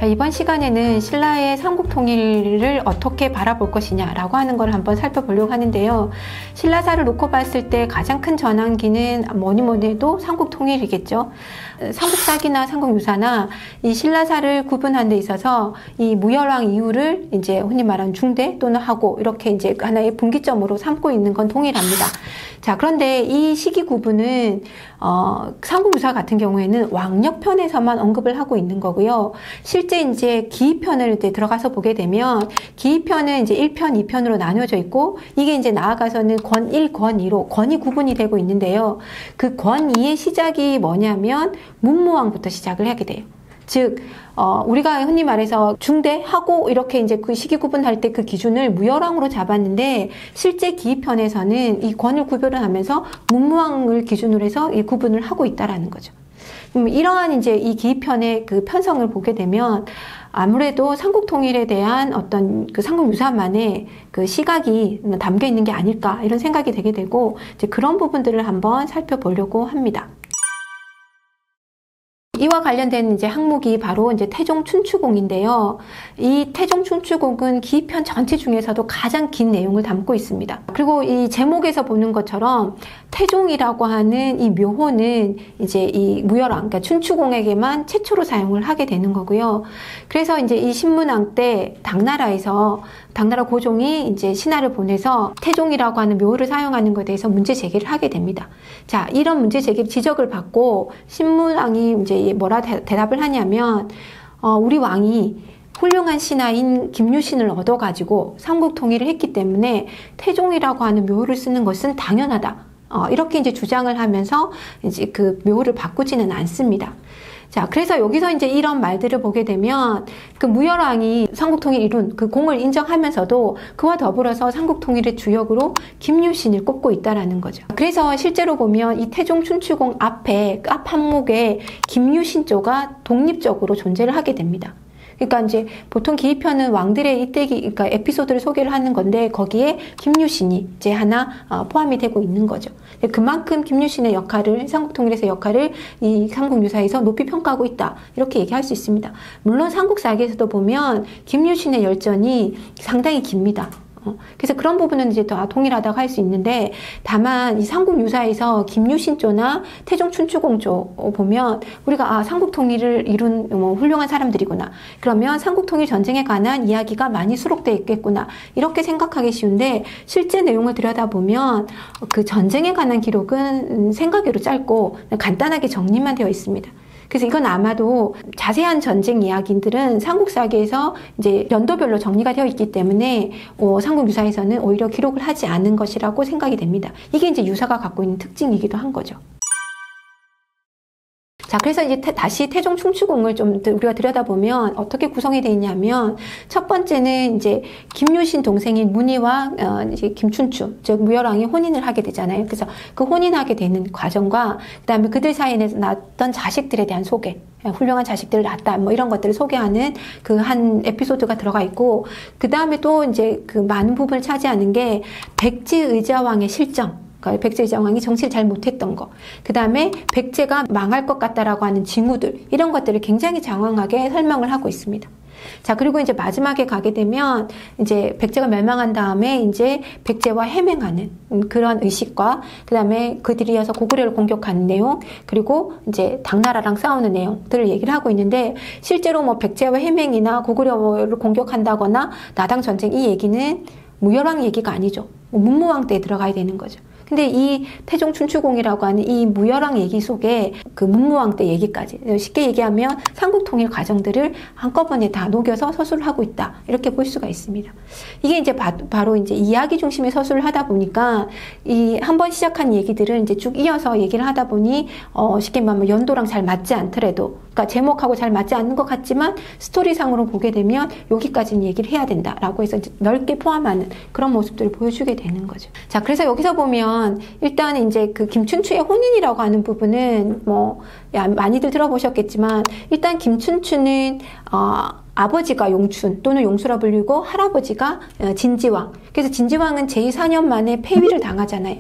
자, 이번 시간에는 신라의 삼국통일을 어떻게 바라볼 것이냐라고 하는 걸 한번 살펴보려고 하는데요. 신라사를 놓고 봤을 때 가장 큰 전환기는 뭐니 해도 삼국통일이겠죠. 삼국사기나 삼국유사나 이 신라사를 구분하는 데 있어서 이 무열왕 이후를 이제 흔히 말하는 중대 또는 하고 이렇게 이제 하나의 분기점으로 삼고 있는 건 동일합니다. 자, 그런데 이 시기 구분은 삼국유사 같은 경우에는 왕력편에서만 언급을 하고 있는 거고요. 실제 이제 기입편을 이제 들어가서 보게 되면 기입편은 이제 1편, 2편으로 나뉘어져 있고 이게 이제 나아가서는 권 1, 권 2로 권이 구분이 되고 있는데요. 그 권 2의 시작이 뭐냐면 문무왕부터 시작을 하게 돼요. 즉, 우리가 흔히 말해서 중대하고 이렇게 이제 그 시기 구분할 때 그 기준을 무열왕으로 잡았는데 실제 기입편에서는 이 권을 구별을 하면서 문무왕을 기준으로 해서 이 구분을 하고 있다라는 거죠. 이러한 이제 이 기입편의 그 편성을 보게 되면 아무래도 삼국통일에 대한 어떤 그 삼국유사만의 그 시각이 담겨 있는 게 아닐까 이런 생각이 되게 되고 이제 그런 부분들을 한번 살펴보려고 합니다. 이와 관련된 이제 항목이 바로 이제 태종춘추공인데요. 이 태종춘추공은 기입편 전체 중에서도 가장 긴 내용을 담고 있습니다. 그리고 이 제목에서 보는 것처럼 태종이라고 하는 이 묘호는 이제 이 무열왕, 그러니까 춘추공에게만 최초로 사용을 하게 되는 거고요. 그래서 이제 이 신문왕 때 당나라 고종이 이제 신하를 보내서 태종이라고 하는 묘호를 사용하는 것에 대해서 문제 제기를 하게 됩니다. 자, 이런 문제 제기 지적을 받고 신문왕이 이제 뭐라 대답을 하냐면, 우리 왕이 훌륭한 신하인 김유신을 얻어가지고 삼국통일을 했기 때문에 태종이라고 하는 묘호를 쓰는 것은 당연하다. 이렇게 이제 주장을 하면서 이제 그 묘호를 바꾸지는 않습니다. 자, 그래서 여기서 이제 이런 말들을 보게 되면 그 무열왕이 삼국통일 이룬 그 공을 인정하면서도 그와 더불어서 삼국통일의 주역으로 김유신을 꼽고 있다라는 거죠. 그래서 실제로 보면 이 태종춘추공 앞에 그 앞 항목에 김유신조가 독립적으로 존재를 하게 됩니다. 그러니까 이제 보통 기입편은 왕들의 이때기, 그러니까 에피소드를 소개를 하는 건데 거기에 김유신이 이제 하나 포함이 되고 있는 거죠. 그만큼 김유신의 역할을, 삼국통일에서의 역할을 이 삼국유사에서 높이 평가하고 있다. 이렇게 얘기할 수 있습니다. 물론 삼국사기에서도 보면 김유신의 열전이 상당히 깁니다. 그래서 그런 부분은 이제 더 동일하다고 할 수 있는데, 다만 이 삼국유사에서 김유신조나 태종춘추공조 보면 우리가 삼국통일을 이룬 훌륭한 사람들이구나, 그러면 삼국통일 전쟁에 관한 이야기가 많이 수록되어 있겠구나 이렇게 생각하기 쉬운데, 실제 내용을 들여다보면 그 전쟁에 관한 기록은 생각외로 짧고 간단하게 정리만 되어 있습니다. 그래서 이건 아마도 자세한 전쟁 이야기들은 삼국사기에서 이제 연도별로 정리가 되어 있기 때문에 삼국유사에서는 오히려 기록을 하지 않은 것이라고 생각이 됩니다. 이게 이제 유사가 갖고 있는 특징이기도 한 거죠. 자, 그래서 이제 다시 태종춘추공을 좀 우리가 들여다보면 어떻게 구성이 되어 있냐면, 첫 번째는 이제 김유신 동생인 문희와 이제 김춘추, 즉 무열왕이 혼인을 하게 되잖아요. 그래서 그 혼인하게 되는 과정과 그다음에 그들 사이에 낳았던 자식들에 대한 소개, 훌륭한 자식들을 낳았다, 뭐 이런 것들을 소개하는 그 한 에피소드가 들어가 있고, 그 다음에 또 이제 그 많은 부분을 차지하는 게 백제의자왕의 실정. 백제의자왕이 정치를 잘 못했던 거, 그 다음에 백제가 망할 것 같다라고 하는 징후들, 이런 것들을 굉장히 장황하게 설명을 하고 있습니다. 자, 그리고 이제 마지막에 가게 되면 이제 백제가 멸망한 다음에 이제 백제와 해맹하는 그런 의식과 그 다음에 그들이 이어서 고구려를 공격하는 내용, 그리고 이제 당나라랑 싸우는 내용들을 얘기를 하고 있는데, 실제로 뭐 백제와 해맹이나 고구려를 공격한다거나 나당 전쟁, 이 얘기는 무열왕 얘기가 아니죠. 문무왕 때 들어가야 되는 거죠. 근데 이 태종춘추공이라고 하는 이 무열왕 얘기 속에 그 문무왕 때 얘기까지, 쉽게 얘기하면 삼국통일 과정들을 한꺼번에 다 녹여서 서술을 하고 있다, 이렇게 볼 수가 있습니다. 이게 이제 바로 이제 이야기 중심의 서술을 하다 보니까 이 한번 시작한 얘기들을 이제 쭉 이어서 얘기를 하다 보니 쉽게 말하면 연도랑 잘 맞지 않더라도, 그러니까 제목하고 잘 맞지 않는 것 같지만 스토리상으로 보게 되면 여기까지는 얘기를 해야 된다라고 해서 이제 넓게 포함하는 그런 모습들을 보여주게 되는 거죠. 자, 그래서 여기서 보면 일단 이제 그 김춘추의 혼인이라고 하는 부분은 뭐 많이들 들어보셨겠지만, 일단 김춘추는 아버지가 용춘 또는 용수라 불리고 할아버지가 진지왕. 그래서 진지왕은 제2 4년 만에 폐위를 당하잖아요.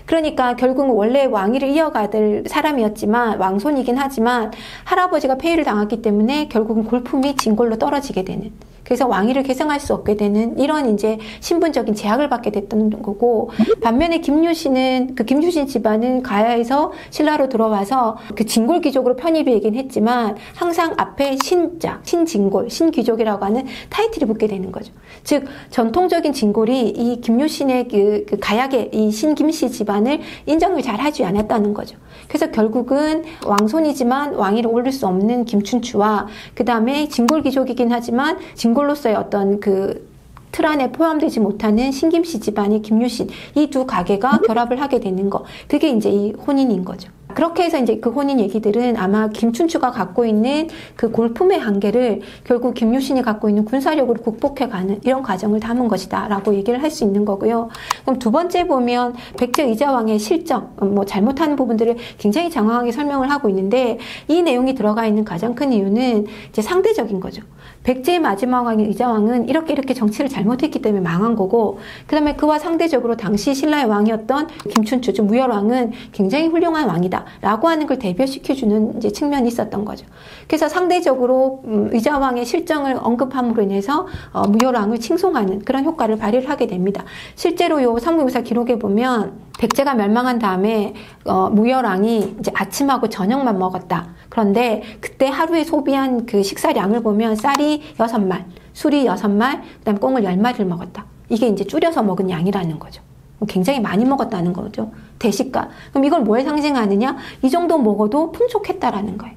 그러니까 결국은 원래 왕위를 이어가될 사람이었지만 왕손이긴 하지만 할아버지가 폐위를 당했기 때문에 결국은 골품이 진골로 떨어지게 되는, 그래서 왕위를 계승할 수 없게 되는 이런 이제 신분적인 제약을 받게 됐던 거고, 반면에 김유신은 그 김유신 집안은 가야에서 신라로 들어와서 그 진골 귀족으로 편입이 되긴 했지만 항상 앞에 신자, 신진골, 신귀족이라고 하는 타이틀이 붙게 되는 거죠. 즉 전통적인 진골이 이 김유신의 그 가약의 이 신김씨 집안을 인정을 잘 하지 않았다는 거죠. 그래서 결국은 왕손이지만 왕위를 오를 수 없는 김춘추와 그 다음에 진골 귀족이긴 하지만 진골로서의 어떤 그 틀 안에 포함되지 못하는 신김씨 집안의 김유신, 이 두 가계가 결합을 하게 되는 거, 그게 이제 이 혼인인 거죠. 그렇게 해서 이제 그 혼인 얘기들은 아마 김춘추가 갖고 있는 그 골품의 한계를 결국 김유신이 갖고 있는 군사력으로 극복해가는 이런 과정을 담은 것이다 라고 얘기를 할 수 있는 거고요. 그럼 두 번째 보면 백제 의자왕의 실정, 뭐 잘못하는 부분들을 굉장히 장황하게 설명을 하고 있는데, 이 내용이 들어가 있는 가장 큰 이유는 이제 상대적인 거죠. 백제의 마지막 왕인 의자왕은 이렇게 정치를 잘못했기 때문에 망한 거고, 그 다음에 그와 상대적으로 당시 신라의 왕이었던 김춘추, 즉 무열왕은 굉장히 훌륭한 왕이다 라고 하는 걸 대표시켜주는 이제 측면이 있었던 거죠. 그래서 상대적으로 의자왕의 실정을 언급함으로 인해서 무열왕을 칭송하는 그런 효과를 발휘를 하게 됩니다. 실제로 요 삼국유사 기록에 보면 백제가 멸망한 다음에 무열왕이 이제 아침하고 저녁만 먹었다. 그런데 그때 하루에 소비한 그 식사량을 보면 쌀이 6말, 술이 6말, 그다음에 꽁을 10마리를 먹었다. 이게 이제 줄여서 먹은 양이라는 거죠. 굉장히 많이 먹었다는 거죠. 대식가. 그럼 이걸 뭐에 상징하느냐? 이 정도 먹어도 풍족했다라는 거예요.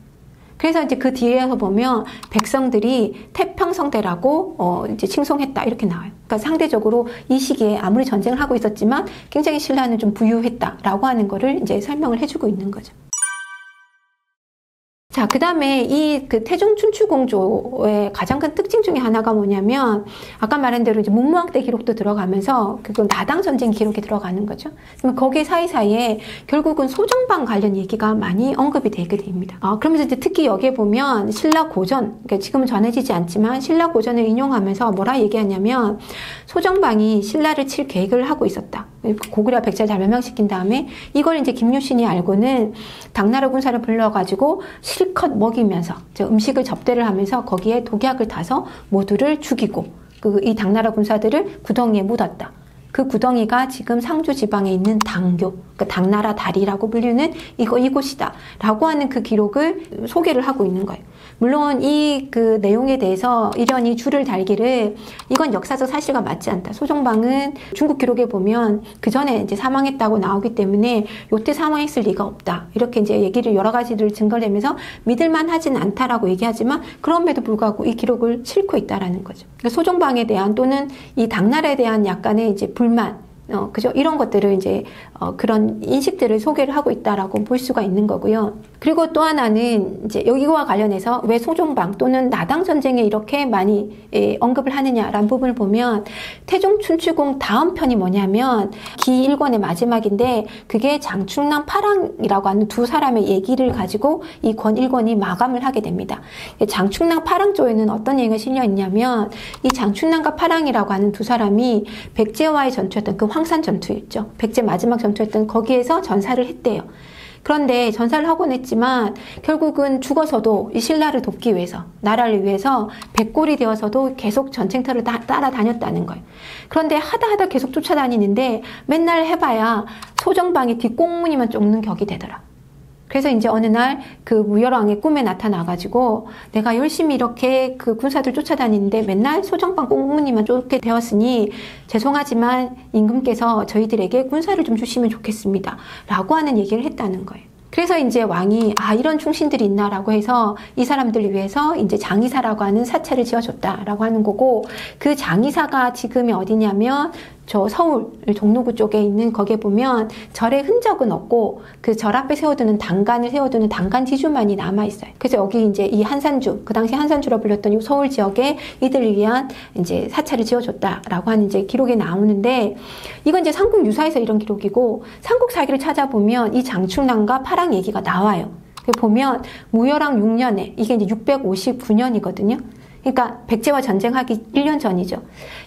그래서 이제 그 뒤에서 보면 백성들이 태평성대라고 이제 칭송했다 이렇게 나와요. 그러니까 상대적으로 이 시기에 아무리 전쟁을 하고 있었지만 굉장히 신라는 좀 부유했다라고 하는 거를 이제 설명을 해주고 있는 거죠. 자, 그 다음에 이 그 태종 춘추공조의 가장 큰 특징 중에 하나가 뭐냐면, 아까 말한 대로 이제 문무왕 때 기록도 들어가면서 그 나당 전쟁 기록이 들어가는 거죠. 그러면 거기 사이사이에 결국은 소정방 관련 얘기가 많이 언급이 되게 됩니다. 그러면서 이제 특히 여기에 보면 신라 고전, 그러니까 지금은 전해지지 않지만 신라 고전을 인용하면서 뭐라 얘기하냐면, 소정방이 신라를 칠 계획을 하고 있었다. 고구려 백제를 잘 멸망시킨 다음에 이걸 이제 김유신이 알고는 당나라 군사를 불러가지고 실컷 먹이면서 음식을 접대를 하면서 거기에 독약을 타서 모두를 죽이고 이 당나라 군사들을 구덩이에 묻었다. 그 구덩이가 지금 상주 지방에 있는 당교, 그러니까 당나라 다리라고 불리는 이곳이다 라고 하는 그 기록을 소개를 하고 있는 거예요. 물론 이 그 내용에 대해서 이런이 줄을 달기를 이건 역사적 사실과 맞지 않다. 소정방은 중국 기록에 보면 그 전에 이제 사망했다고 나오기 때문에 요때 사망했을 리가 없다. 이렇게 이제 얘기를 여러 가지를 증거를 내면서 믿을만 하진 않다라고 얘기하지만 그럼에도 불구하고 이 기록을 싣고 있다라는 거죠. 그러니까 소정방에 대한 또는 이 당나라에 대한 약간의 이제 불만, 그죠? 이런 것들을 이제, 그런 인식들을 소개를 하고 있다라고 볼 수가 있는 거고요. 그리고 또 하나는 이제 여기와 관련해서 왜 소정방 또는 나당 전쟁에 이렇게 많이 언급을 하느냐라는 부분을 보면 태종 춘추공 다음 편이 뭐냐면 기 1권의 마지막인데 그게 장충남 파랑이라고 하는 두 사람의 얘기를 가지고 이 권 1권이 마감을 하게 됩니다. 장충남 파랑 쪽에는 어떤 얘기가 실려 있냐면 이 장충남과 파랑이라고 하는 두 사람이 백제와의 전투였던 그 황산 전투였죠. 백제 마지막 전투였던 거기에서 전사를 했대요. 그런데 전사를 하곤 했지만 결국은 죽어서도 이 신라를 돕기 위해서, 나라를 위해서 백골이 되어서도 계속 전쟁터를 따라다녔다는 거예요. 그런데 하다 계속 쫓아다니는데 맨날 해봐야 소정방의 뒷꽁무니만 쫓는 격이 되더라. 그래서 이제 어느 날 그 무열왕의 꿈에 나타나가지고 내가 열심히 이렇게 그 군사들 쫓아다니는데 맨날 소정방 꽁무니만 쫓게 되었으니 죄송하지만 임금께서 저희들에게 군사를 좀 주시면 좋겠습니다. 라고 하는 얘기를 했다는 거예요. 그래서 이제 왕이 이런 충신들이 있나라고 해서 이 사람들을 위해서 이제 장의사라고 하는 사찰을 지어줬다라고 하는 거고, 그 장의사가 지금이 어디냐면 저 서울 종로구 쪽에 있는 거기에 보면 절의 흔적은 없고 그 절 앞에 세워두는 당간을 세워두는 당간 지주만이 남아있어요. 그래서 여기 이제 이 한산주, 그 당시 한산주라 불렸던 이 서울 지역에 이들을 위한 이제 사찰을 지어줬다라고 하는 이제 기록이 나오는데, 이건 이제 삼국유사에서 이런 기록이고 삼국사기를 찾아보면 이 장충남과 파랑 얘기가 나와요. 보면 무열왕 6년에 이게 이제 659년이거든요. 그러니까 백제와 전쟁하기 1년 전이죠.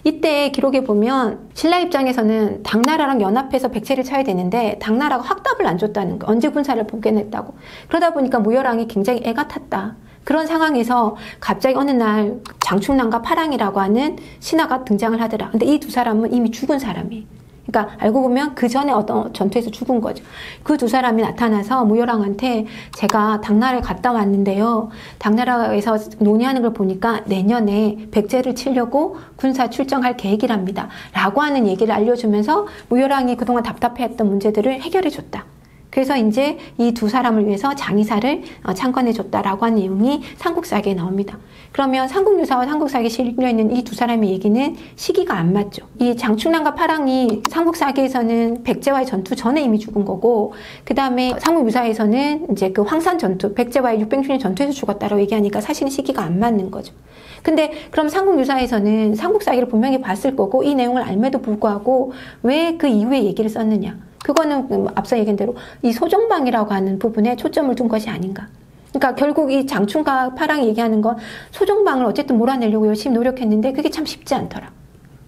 이때 기록에 보면 신라 입장에서는 당나라랑 연합해서 백제를 쳐야 되는데 당나라가 확답을 안 줬다는 거. 언제 군사를 복귀했다고. 그러다 보니까 무열왕이 굉장히 애가 탔다. 그런 상황에서 갑자기 어느 날 장충랑과 파랑이라고 하는 신하가 등장을 하더라. 근데 이 두 사람은 이미 죽은 사람이에요. 그러니까 알고 보면 그 전에 어떤 전투에서 죽은 거죠. 그 두 사람이 나타나서 무열왕한테 제가 당나라에 갔다 왔는데요. 당나라에서 논의하는 걸 보니까 내년에 백제를 치려고 군사 출정할 계획이랍니다. 라고 하는 얘기를 알려주면서 무열왕이 그동안 답답해했던 문제들을 해결해 줬다. 그래서 이제 이 두 사람을 위해서 장의사를 창건해줬다라고 하는 내용이 삼국사기에 나옵니다. 그러면 삼국유사와 삼국사기에 실려있는 이 두 사람의 얘기는 시기가 안 맞죠. 이 장충랑과 파랑이 삼국사기에서는 백제와의 전투 전에 이미 죽은 거고, 그 다음에 삼국유사에서는 이제 그 황산 전투, 백제와의 600주년 전투에서 죽었다라고 얘기하니까 사실은 시기가 안 맞는 거죠. 근데 그럼 삼국유사에서는 삼국사기를 분명히 봤을 거고 이 내용을 알매도 불구하고 왜 그 이후에 얘기를 썼느냐. 그거는 앞서 얘기한 대로 이 소정방이라고 하는 부분에 초점을 둔 것이 아닌가. 그러니까 결국 이 장충과 파랑이 얘기하는 건 소정방을 어쨌든 몰아내려고 열심히 노력했는데 그게 참 쉽지 않더라.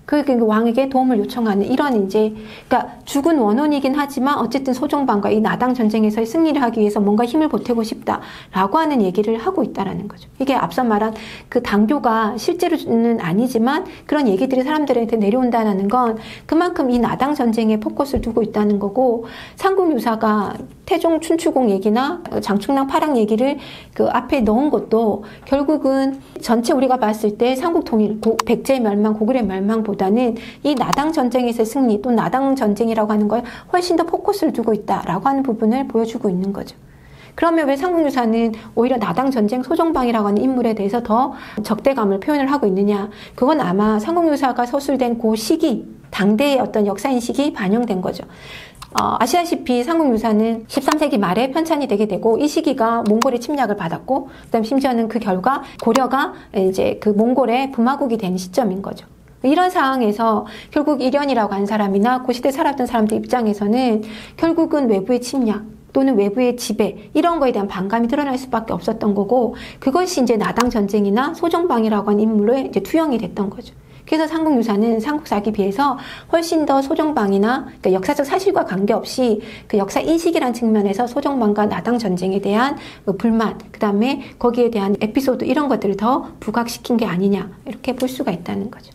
그 왕에게 도움을 요청하는 이런 이제, 그러니까 죽은 원혼이긴 하지만 어쨌든 소정방과 이 나당 전쟁에서의 승리를 하기 위해서 뭔가 힘을 보태고 싶다라고 하는 얘기를 하고 있다라는 거죠. 이게 앞서 말한 그 당교가 실제로는 아니지만 그런 얘기들이 사람들한테 내려온다는 건 그만큼 이 나당 전쟁에 포커스를 두고 있다는 거고, 삼국유사가 태종 춘추공 얘기나 장충랑 파랑 얘기를 그 앞에 넣은 것도 결국은 전체 우리가 봤을 때 삼국 통일, 백제의 멸망, 고구려의 멸망보다는 이 나당 전쟁에서의 승리, 또 나당 전쟁이라고 하는 걸 훨씬 더 포커스를 두고 있다라고 하는 부분을 보여주고 있는 거죠. 그러면 왜 삼국유사는 오히려 나당 전쟁 소정방이라고 하는 인물에 대해서 더 적대감을 표현을 하고 있느냐? 그건 아마 삼국유사가 서술된 그 시기, 당대의 어떤 역사인식이 반영된 거죠. 아시다시피 삼국유사는 13세기 말에 편찬이 되게 되고 이 시기가 몽골의 침략을 받았고, 그다음 심지어는 그 결과 고려가 이제 그 몽골의 부마국이 된 시점인 거죠. 이런 상황에서 결국 이련이라고 하는 사람이나 그 시대 살았던 사람들 입장에서는 결국은 외부의 침략 또는 외부의 지배, 이런 거에 대한 반감이 드러날 수밖에 없었던 거고, 그것이 이제 나당 전쟁이나 소정방이라고 하는 인물로 이제 투영이 됐던 거죠. 그래서 삼국유사는 삼국사기에 비해서 훨씬 더 소정방이나, 그러니까 역사적 사실과 관계없이 그 역사 인식이라는 측면에서 소정방과 나당 전쟁에 대한 불만, 그 다음에 거기에 대한 에피소드 이런 것들을 더 부각시킨 게 아니냐, 이렇게 볼 수가 있다는 거죠.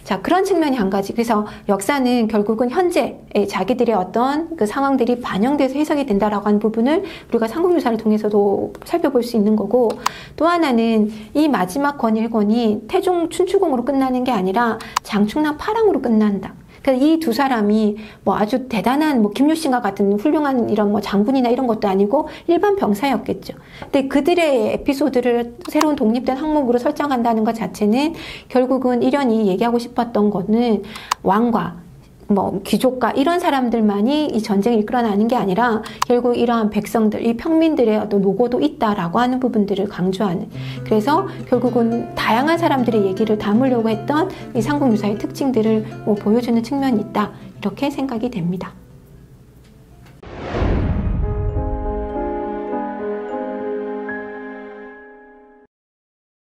자, 그런 측면이 한 가지. 그래서 역사는 결국은 현재 자기들의 어떤 그 상황들이 반영돼서 해석이 된다라고 하는 부분을 우리가 삼국유사를 통해서도 살펴볼 수 있는 거고, 또 하나는 이 마지막 권 1권이 태종 춘추공으로 끝나는 게 아니라 장충랑 파랑으로 끝난다. 그러니까 이 두 사람이 뭐 아주 대단한 뭐 김유신과 같은 훌륭한 이런 뭐 장군이나 이런 것도 아니고 일반 병사였겠죠. 근데 그들의 에피소드를 새로운 독립된 항목으로 설정한다는 것 자체는 결국은 이련이 얘기하고 싶었던 거는 왕과 뭐 귀족과 이런 사람들만이 이 전쟁을 이끌어나는 게 아니라 결국 이러한 백성들, 이 평민들의 어떤 노고도 있다라고 하는 부분들을 강조하는, 그래서 결국은 다양한 사람들의 얘기를 담으려고 했던 이 삼국유사의 특징들을 보여주는 측면이 있다, 이렇게 생각이 됩니다.